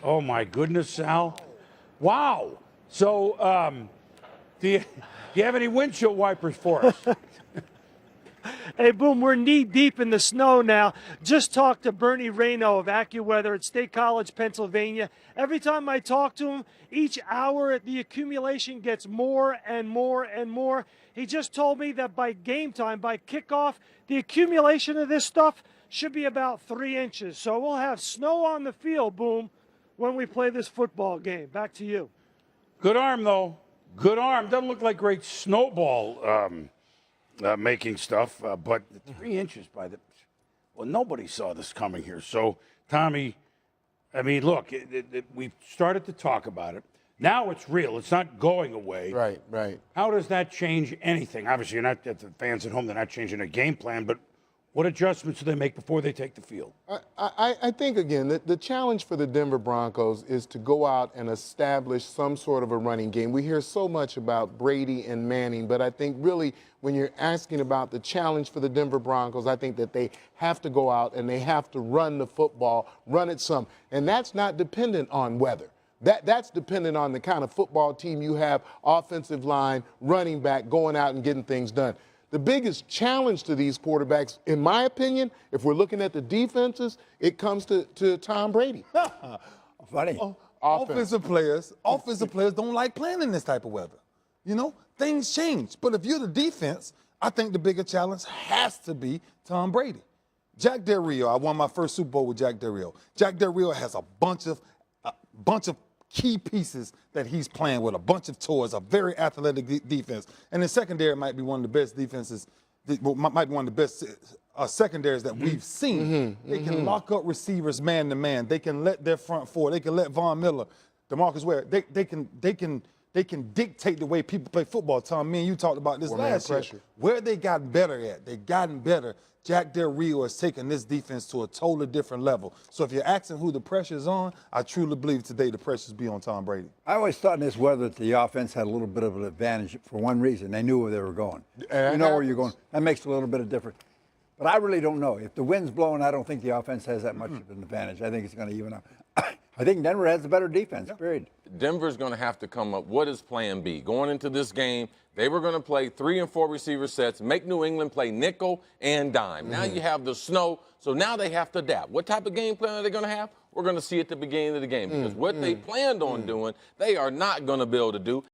Oh, my goodness, Sal. Wow. So, do you have any windshield wipers for us? Hey, Boom, we're knee-deep in the snow now. Just talked to Bernie Rayno of AccuWeather at State College, Pennsylvania. Every time I talk to him, each hour the accumulation gets more and more and more. He just told me that by game time, by kickoff, the accumulation of this stuff should be about 3 inches. So we'll have snow on the field, Boom, when we play this football game. Back to you. Good arm, though. Good arm. Doesn't look like great snowball making stuff, but 3 inches by the. Well, nobody saw this coming here. So, Tommy, I mean, look, we've started to talk about it. Now it's real. It's not going away. Right, right. How does that change anything? Obviously, you're not the fans at home. They're not changing their game plan, but what adjustments do they make before they take the field? I think, again, the challenge for the Denver Broncos is to go out and establish some sort of a running game. We hear so much about Brady and Manning, but I think really when you're asking about the challenge for the Denver Broncos, I think that they have to go out and they have to run the football, run it some. And that's not dependent on weather. That's dependent on the kind of football team you have, offensive line, running back, going out and getting things done. The biggest challenge to these quarterbacks, in my opinion, if we're looking at the defenses, it comes to Tom Brady. Funny. Offensive players don't like playing in this type of weather. You know, things change. But if you're the defense, I think the bigger challenge has to be Tom Brady. Jack Del Rio, I won my first Super Bowl with Jack Del Rio. Jack Del Rio has a bunch of key pieces that he's playing with, a bunch of toys, a very athletic defense. And the secondary might be one of the best defenses, might be one of the best secondaries that we've seen. They can lock up receivers man to man. They can let their front four. They can let Von Miller, DeMarcus Ware. They can dictate the way people play football. Tom, me and you talked about this last year. Where they gotten better at, they gotten better. Jack Del Rio has taken this defense to a totally different level. So if you're asking who the pressure's on, I truly believe today the pressure's be on Tom Brady. I always thought in this weather that the offense had a little bit of an advantage for one reason. They knew where they were going. You know where you're going. That makes a little bit of difference. But I really don't know. If the wind's blowing, I don't think the offense has that much of an advantage. I think it's going to even out. I think Denver has a better defense, period. Denver's going to have to come up. What is plan B? Going into this game, they were going to play 3 and 4 receiver sets, make New England play nickel and dime. Now you have the snow, so now they have to adapt. What type of game plan are they going to have? We're going to see at the beginning of the game because what they planned on doing, they are not going to be able to do.